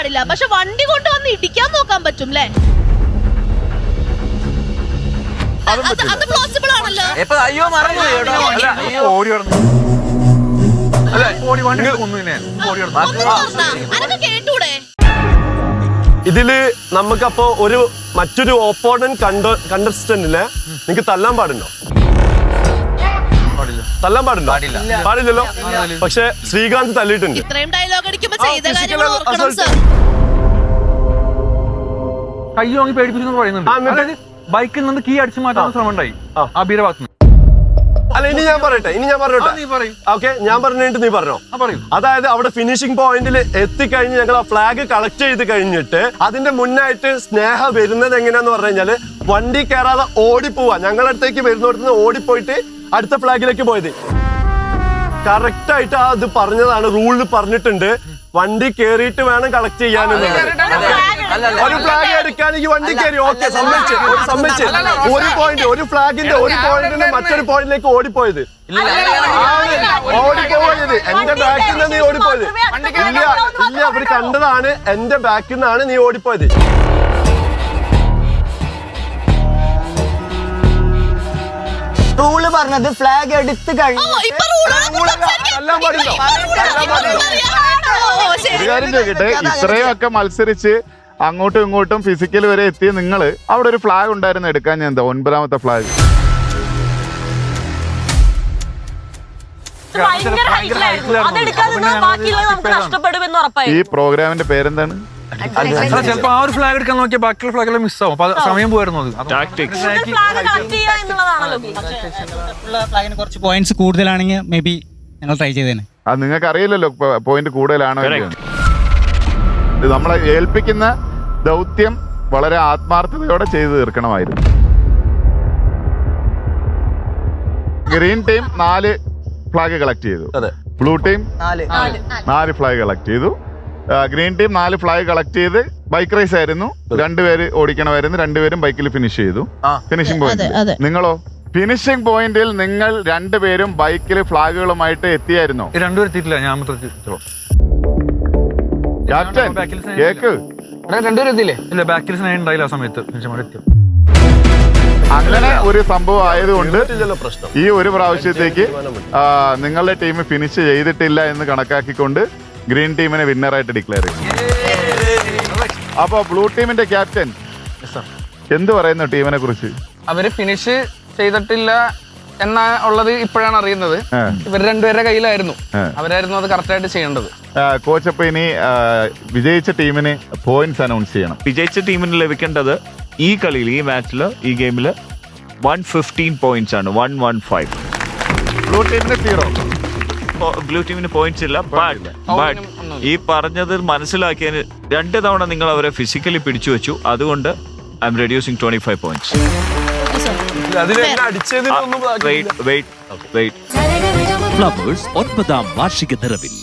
പാടില്ല, പക്ഷെ വണ്ടി കൊണ്ടുവന്ന് ഇടിക്കാൻ നോക്കാൻ പറ്റും അല്ലേ? അത് പോസിബിൾ ആണല്ലോ. അയ്യോ മറന്നു കേട്ടൂടെ? ഇതില് നമുക്കപ്പോ മറ്റൊരു ഓപ്പോണന്റ് കണ്ടസ്റ്റന്റിനെ നിങ്ങക്ക് തല്ലാൻ പാടുണ്ടോ? തല്ലാൻ പാടുണ്ടോ? പാടില്ലല്ലോ. പക്ഷെ ശ്രീകാന്ത് തല്ലിയിട്ടുണ്ട്. ഇത്രയും ഡയലോഗ് അടിക്കുമ്പോ ചെയ്ത കാര്യങ്ങൾ ഓർക്കണം സർ. കൈ വാങ്ങി പേടിപ്പിച്ചു പറയുന്നുണ്ട്. ബൈക്കിൽ നിന്ന് കീ അടിച്ചു മാറ്റാൻ ശ്രമം ഉണ്ടായി ആ ബീരഭാഗത്ത്. അല്ല, ഇനി ഞാൻ പറയട്ടെ. ഓക്കെ, ഞാൻ പറഞ്ഞിട്ട് നീ പറഞ്ഞോ. അതായത് അവിടെ ഫിനിഷിംഗ് പോയിന്റിൽ എത്തിക്കഴിഞ്ഞ് ഞങ്ങൾ ആ ഫ്ലാഗ് കളക്ട് ചെയ്ത് കഴിഞ്ഞിട്ട് അതിന്റെ മുന്നായിട്ട് സ്നേഹ വരുന്നത് എങ്ങനെയാന്ന് പറഞ്ഞു കഴിഞ്ഞാല് വണ്ടി കയറാതെ ഓടിപ്പോവാ. ഞങ്ങളുടെ അടുത്തേക്ക് വരുന്നിടത്തുനിന്ന് ഓടിപ്പോയിട്ട് അടുത്ത ഫ്ലാഗിലേക്ക് പോയത്. കറക്റ്റ് ആയിട്ട് അത് പറഞ്ഞതാണ്, റൂളിൽ പറഞ്ഞിട്ടുണ്ട്. വണ്ടി കേറിയിട്ട് വേണം കളക്ട് ചെയ്യാനെന്നുള്ളത്. ഒരു ഫ്ലാഗ് എടുക്കാനെങ്കിൽ വണ്ടി കയറി, ഓക്കെ, സമ്മതിച്ച്. ഒരു ഫ്ലാഗിന്റെ ഒരു പോയിന്റിന് മറ്റൊരു പോയിന്റിലേക്ക് ഓടിപ്പോയത്. എന്റെ ബാക്കിൽ നിന്ന് നീ ഓടിപ്പോയത്. ഇല്ല, അവര് കണ്ടതാണ്. എന്റെ ബാക്കിൽ നിന്നാണ് നീ ഓടിപ്പോയത്. റൂള് പറഞ്ഞത് ഫ്ലാഗ് എടുത്ത് കഴിഞ്ഞു. ഇത്രയും ഒക്കെ മത്സരിച്ച് അങ്ങോട്ടും ഇങ്ങോട്ടും ഫിസിക്കൽ വരെ എത്തിയ നിങ്ങള് അവിടെ ഒരു ഫ്ലാഗ് ഉണ്ടായിരുന്നു എടുക്കാൻ. ഞാൻ എന്താ 9ാമത്തെ ഫ്ലാഗ്? ഈ പ്രോഗ്രാമിന്റെ പേരെന്താണ്? ചിലപ്പോ ആ ഒരു ഫ്ലാഗ് എടുക്കാൻ നോക്കിയാൽ ബാക്കിയുള്ള ഫ്ലാഗ് മിസ് ആവും. സമയം പോയിരുന്നു. കുറച്ച് പോയിന്റ്സ് കൂടുതലാണെങ്കിൽ മേ ബി ഞങ്ങൾ ട്രൈ ചെയ്തേനെ. അത് നിങ്ങൾക്ക് അറിയില്ലല്ലോ പോയിന്റ് കൂടുതലാണോ. ഇത് നമ്മളെ ഏൽപ്പിക്കുന്ന ദൗത്യം വളരെ ആത്മാർത്ഥതയോടെ ചെയ്തു തീർക്കണമായിരുന്നു. ഗ്രീൻ ടീം 4 ഫ്ലാഗ് കളക്ട് ചെയ്തു. ബ്ലൂ ടീം 4 ഫ്ലാഗ് കളക്ട് ചെയ്തു. ഗ്രീൻ ടീം 4 ഫ്ലാഗ് കളക്ട് ചെയ്ത് ബൈക്ക് റേസ് ആയിരുന്നു. 2 പേര് ഓടിക്കണമായിരുന്നു. 2 പേരും ബൈക്കിൽ ഫിനിഷ് ചെയ്തു. Finishing point. നിങ്ങളോ? ഫിനിഷിംഗ് പോയിന്റിൽ നിങ്ങൾ 2 പേരും ബൈക്കിൽ ഫ്ലാഗുകളുമായിട്ട് എത്തിയായിരുന്നോ? 2 പേര് എത്തിയിട്ടില്ല, ഞാൻ ക്യാപ്റ്റൻ കേക്ക്. 2 പേര് എത്തിയില്ലേ? ഇല്ല, ബാക്കിൽ ഉണ്ടായില്ല ആ സമയത്ത്. അങ്ങനെ ഒരു സംഭവം ആയതുകൊണ്ട് ഈ ഒരു പ്രാവശ്യത്തേക്ക് നിങ്ങളുടെ ടീം ഫിനിഷ് ചെയ്തിട്ടില്ല എന്ന് കണക്കാക്കിക്കൊണ്ട് ഗ്രീൻ ടീമിനെ വിന്നറായിട്ട് ഡിക്ലെയർ ചെയ്യും. അപ്പൊ ബ്ലൂ ടീമിന്റെ ക്യാപ്റ്റൻ എന്ത് പറയുന്നു ടീമിനെ കുറിച്ച്? അവര് ഫിനിഷ് ചെയ്തിട്ടില്ല എന്നാ ഉള്ളത് ഇപ്പോഴാണ് അറിയുന്നത്. ഇവർ 2 പേരുടെ കയ്യിലായിരുന്നു. അവരായിരുന്നു അത് കറക്റ്റ് ആയിട്ട് ചെയ്യേണ്ടത്. കോച്ച്, അപ്പൊ ഇനി വിജയിച്ച ടീമിന് പോയിന്റ്സ് അനൗൺസ് ചെയ്യണം. വിജയിച്ച ടീമിന് ലഭിക്കേണ്ടത് ഈ കളിയിൽ, ഈ മാച്ചില്, ഈ ഗെയിമില് 115 പോയിന്റ്സ് ആണ്. 115. ബ്ലൂ ടീമിന് 0. ബ്ലൂ ടീമിന് പോയിന്റ്സ് ഇല്ല. ബട്ട് ഈ പറഞ്ഞത് മനസ്സിലാക്കിയതിന് 2 തവണ നിങ്ങൾ അവരെ ഫിസിക്കലി പിടിച്ചു വെച്ചു. അതുകൊണ്ട് ഐ എം റെഡ്യൂസിങ് 25 പോയിന്റ്സ്. അടിച്ചതിനൊന്നും വെയിറ്റ്. ഫ്ലവേഴ്സ് 9ാം വാർഷിക നിറവിൽ